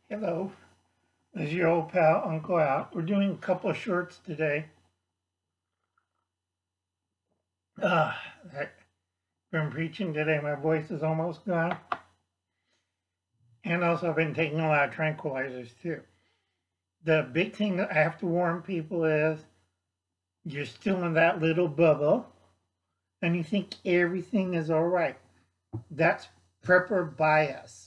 Hello, this is your old pal, Uncle Al. We're doing a couple of shorts today. Ah, I've been preaching today. My voice is almost gone. And also, I've been taking a lot of tranquilizers too. The big thing that I have to warn people is you're still in that little bubble and you think everything is all right. That's prepper bias.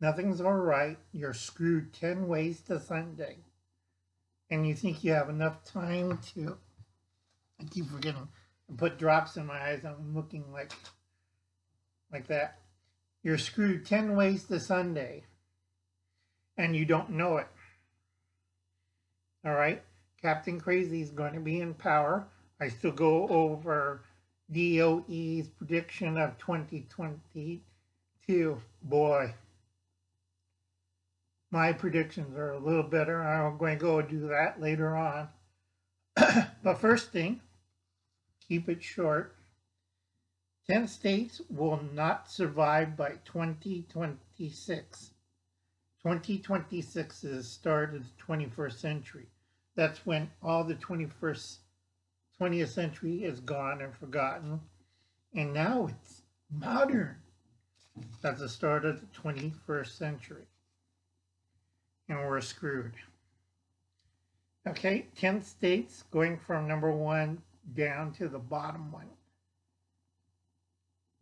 Nothing's all right. You're screwed 10 ways to Sunday. And you think you have enough time to. I keep forgetting. I put drops in my eyes. I'm looking like that. You're screwed 10 ways to Sunday and you don't know it. All right? Captain Crazy is going to be in power. I still go over DOE's prediction of 2022. Boy, my predictions are a little better. I'm going to go do that later on. But first thing, keep it short. 10 states will not survive by 2026. 2026 is the start of the 21st century. That's when all the 20th century is gone and forgotten. And now it's modern. That's the start of the 21st century. And we're screwed. Okay, 10 states going from number one down to the bottom one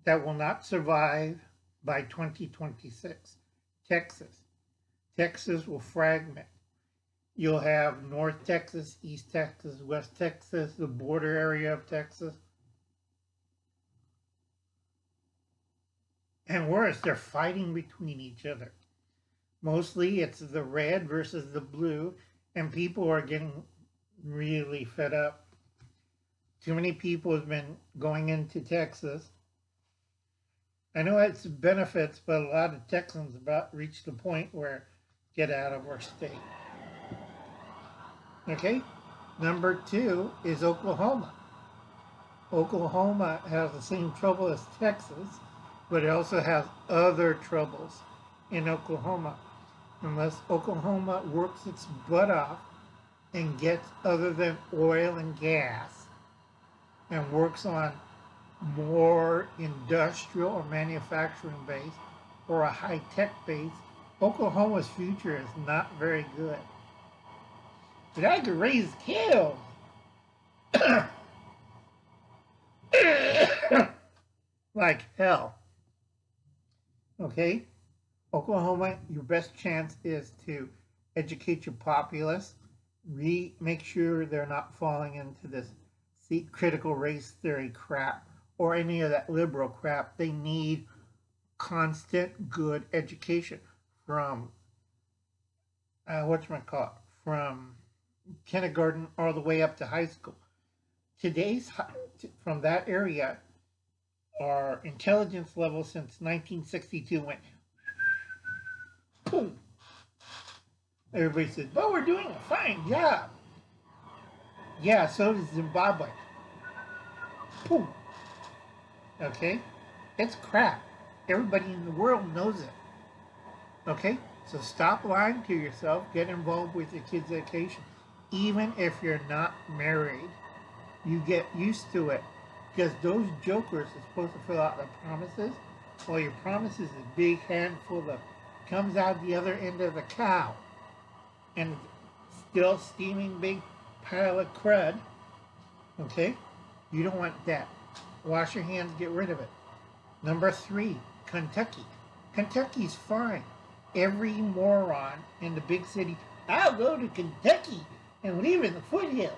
that will not survive by 2026. Texas. Texas will fragment. You'll have North Texas, East Texas, West Texas, the border area of Texas. And worse, they're fighting between each other. Mostly it's the red versus the blue, and people are getting really fed up. Too many people have been going into Texas. I know it's benefits, but a lot of Texans about reached the point where get out of our state. Okay, number two is Oklahoma. Oklahoma has the same trouble as Texas, but it also has other troubles in Oklahoma. Unless Oklahoma works its butt off and gets other than oil and gas and works on more industrial or manufacturing base or a high-tech base, Oklahoma's future is not very good. But I could raise kills. Like hell. Okay? Oklahoma, your best chance is to educate your populace, make sure they're not falling into this critical race theory crap or any of that liberal crap. They need constant good education from from kindergarten all the way up to high school. From that area, our intelligence level since 1962 went boom. Everybody says, "Well, we're doing a fine job." Yeah, so does Zimbabwe. Boom. Okay? It's crap. Everybody in the world knows it. Okay? So stop lying to yourself. Get involved with your kids' education. Even if you're not married, you get used to it. Because those jokers are supposed to fill out the promises. Well, your promise is a big handful that comes out the other end of the cow. And still steaming big pile of crud. Okay? You don't want that. Wash your hands, get rid of it. Number three, Kentucky. Kentucky's fine. Every moron in the big city, I'll go to Kentucky and live in the foothills.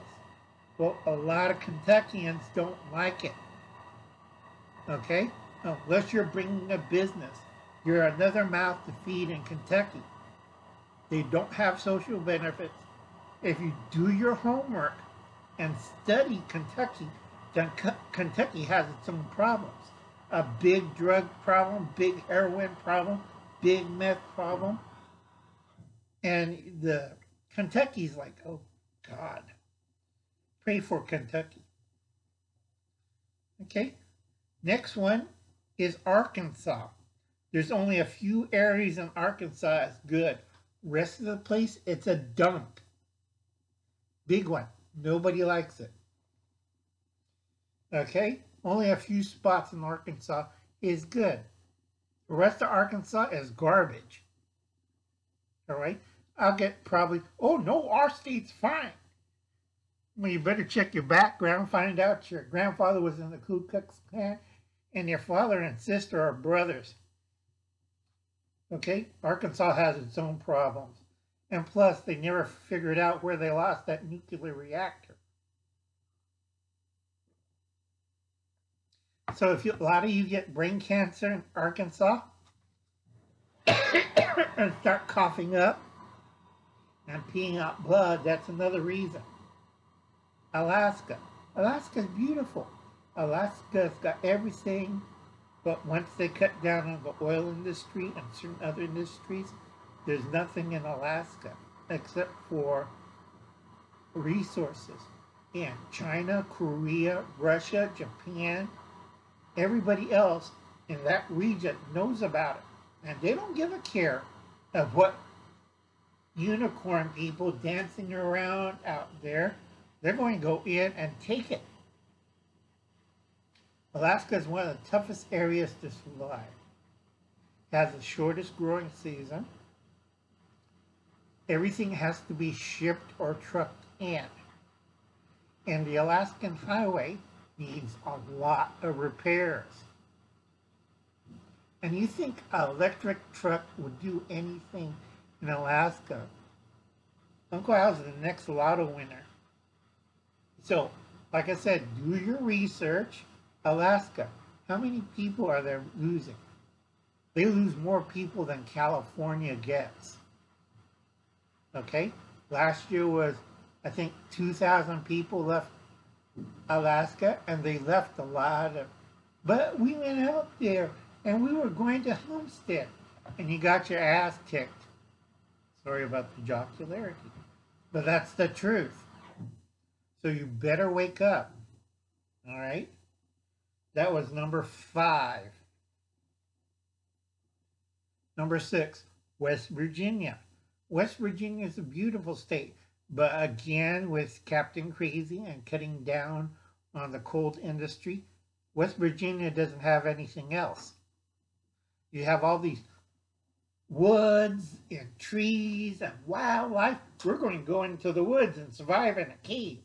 Well, a lot of Kentuckians don't like it. Okay? Unless you're bringing a business. You're another mouth to feed in Kentucky. They don't have social benefits. If you do your homework and study Kentucky, then Kentucky has its own problems. A big drug problem, big heroin problem, big meth problem. And the Kentucky's like, oh God, pray for Kentucky. Okay, next one is Arkansas. There's only a few areas in Arkansas that's good. Rest of the place, it's a dump. Big one. Nobody likes it. Okay? Only a few spots in Arkansas is good. The rest of Arkansas is garbage. All right? I'll get probably, oh no, our state's fine. Well, you better check your background, find out your grandfather was in the Ku Klux Klan, and your father and sister are brothers. Okay? Arkansas has its own problems. And plus, they never figured out where they lost that nuclear reactor. So if a lot of you get brain cancer in Arkansas and start coughing up and peeing out blood, that's another reason. Alaska. Alaska's beautiful. Alaska's got everything, but once they cut down on the oil industry and certain other industries, there's nothing in Alaska except for resources. And China, Korea, Russia, Japan, everybody else in that region knows about it. And they don't give a care of what unicorn people dancing around out there. They're going to go in and take it. Alaska is one of the toughest areas to survive. It has the shortest growing season. Everything has to be shipped or trucked in. And the Alaskan highway needs a lot of repairs. And you think an electric truck would do anything in Alaska? Uncle Al's the next lotto winner. So, like I said, do your research. Alaska, how many people are they losing? They lose more people than California gets. Okay? Last year was, I think, 2,000 people left Alaska, and they left a lot of, but we went out there and we were going to Homestead, and you got your ass kicked. Sorry about the jocularity, but that's the truth. So you better wake up. All right? That was number 5. Number 6, West Virginia. West Virginia is a beautiful state, but again, with Captain Crazy and cutting down on the coal industry, West Virginia doesn't have anything else. You have all these woods and trees and wildlife. We're going to go into the woods and survive in a cave.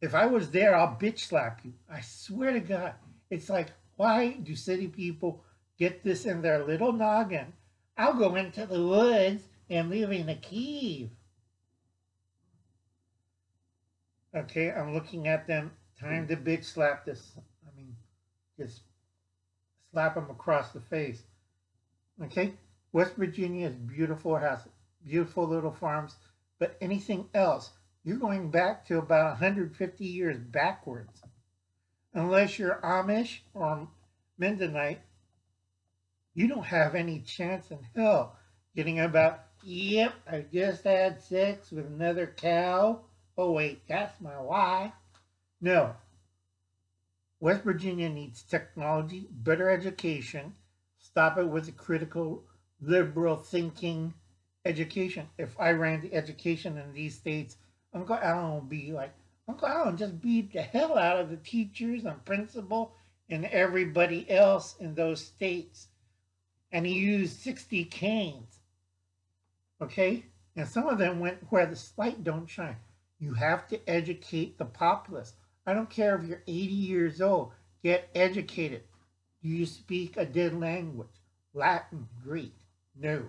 If I was there, I'll bitch slap you. I swear to God. It's like, why do city people get this in their little noggin? I'll go into the woods and live in a cave. Okay, I'm looking at them. Time to bitch slap this. I mean, just slap them across the face. Okay, West Virginia is beautiful. It has beautiful little farms. But anything else, you're going back to about 150 years backwards. Unless you're Amish or Mennonite, you don't have any chance in hell getting about, yep, I just had sex with another cow. Oh, wait, that's my wife. No. West Virginia needs technology, better education. Stop it with the critical, liberal thinking education. If I ran the education in these states, Uncle Alan would be like, Uncle Alan just beat the hell out of the teachers and principal and everybody else in those states. And he used 60 canes. Okay? And some of them went where the light don't shine. You have to educate the populace. I don't care if you're 80 years old. Get educated. Do you speak a dead language? Latin, Greek? No.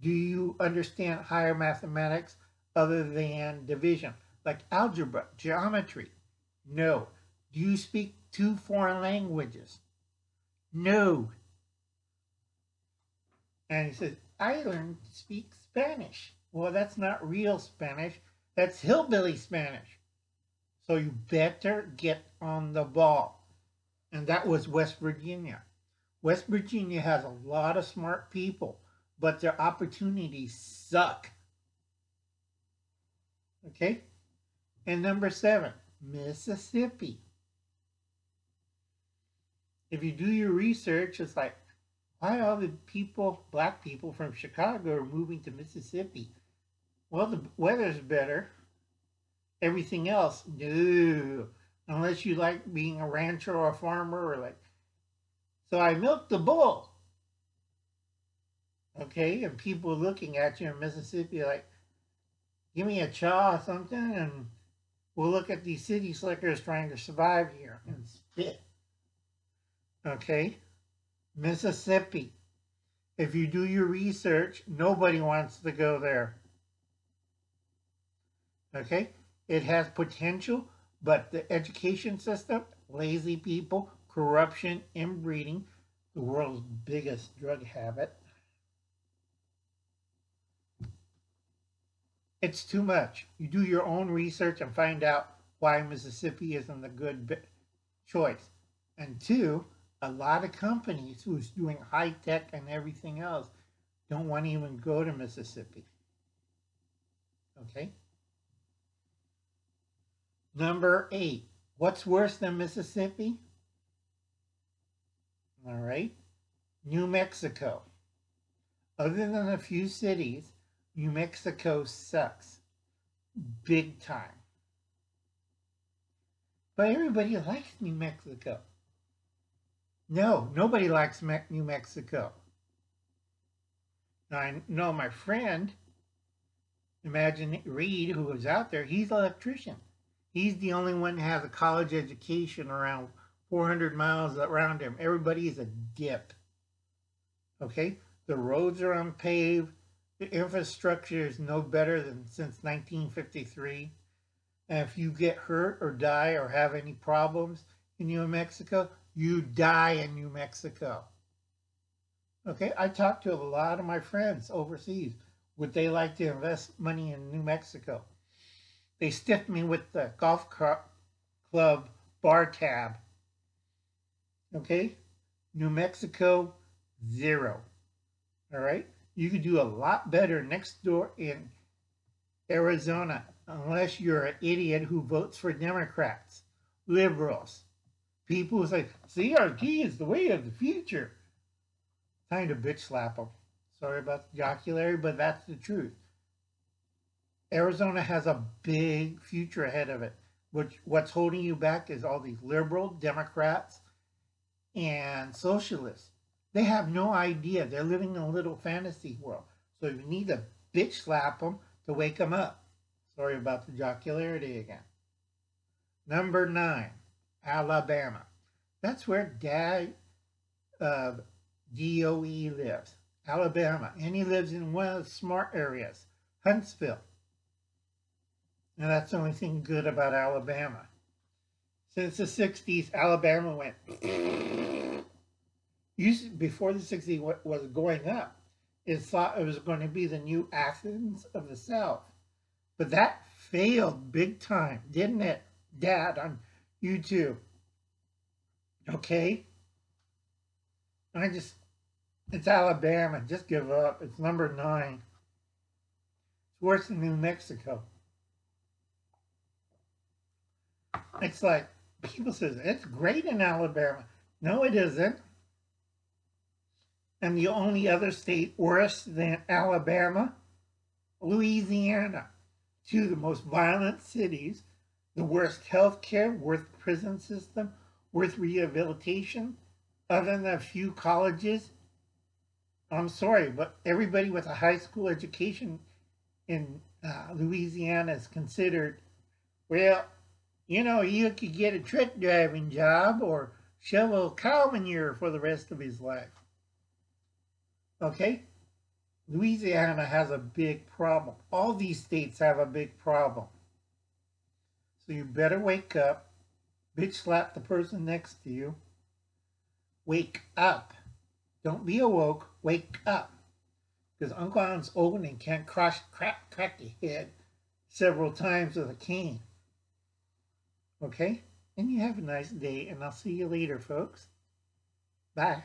Do you understand higher mathematics other than division? Like algebra, geometry? No. Do you speak 2 foreign languages? No. And he says, I learned to speak Spanish. Well, that's not real Spanish. That's hillbilly Spanish. So you better get on the ball. And that was West Virginia. West Virginia has a lot of smart people, but their opportunities suck. Okay? And number 7, Mississippi. If you do your research, it's like, why all the people, black people from Chicago, are moving to Mississippi? Well, the weather's better. Everything else, no. Unless you like being a rancher or a farmer or like. So I milked the bull. Okay, and people looking at you in Mississippi like, give me a chaw or something, and we'll look at these city slickers trying to survive here and spit. Okay, Mississippi. If you do your research, nobody wants to go there. Okay, it has potential, but the education system, lazy people, corruption, inbreeding, the world's biggest drug habit. It's too much. You do your own research and find out why Mississippi isn't a good choice. And two, a lot of companies who's doing high tech and everything else don't want to even go to Mississippi. Okay? Number 8. What's worse than Mississippi? All right. New Mexico. Other than a few cities, New Mexico sucks. Big time. But everybody likes New Mexico. No, nobody likes New Mexico. Now, I know my friend, Imagine Reed, who was out there, he's an electrician. He's the only one that has a college education around 400 miles around him. Everybody is a dip. Okay? The roads are unpaved. The infrastructure is no better than since 1953. And if you get hurt or die or have any problems in New Mexico, you die in New Mexico. Okay? I talked to a lot of my friends overseas. Would they like to invest money in New Mexico? They stiffed me with the golf club bar tab. Okay? New Mexico, 0. All right? You could do a lot better next door in Arizona, unless you're an idiot who votes for Democrats, liberals, people who say, CRT is the way of the future. Time to bitch slap them. Sorry about the jocularity, but that's the truth. Arizona has a big future ahead of it. What's holding you back is all these liberal Democrats and socialists. They have no idea. They're living in a little fantasy world. So you need to bitch slap them to wake them up. Sorry about the jocularity again. Number 9, Alabama. That's where Dad DOE lives. Alabama. And he lives in one of the smart areas, Huntsville. And that's the only thing good about Alabama. Since the 60s, Alabama went before the 60s was going up. It thought it was going to be the new Athens of the South. But that failed big time, didn't it, Dad, on YouTube? Okay? It's Alabama. Just give up. It's number 9. It's worse than New Mexico. It's like, people say, it's great in Alabama. No, it isn't. And the only other state worse than Alabama, Louisiana. 2 of the most violent cities, the worst health care, worst prison system, worst rehabilitation, other than a few colleges. I'm sorry, but everybody with a high school education in Louisiana is considered, well, you know, you could get a truck driving job or shovel cow manure for the rest of his life. Okay? Louisiana has a big problem. All these states have a big problem. So you better wake up, bitch slap the person next to you. Wake up. Don't be awoke, wake up. Because Uncle Al's old and can't crack your head several times with a cane. Okay? And you have a nice day, and I'll see you later, folks. Bye.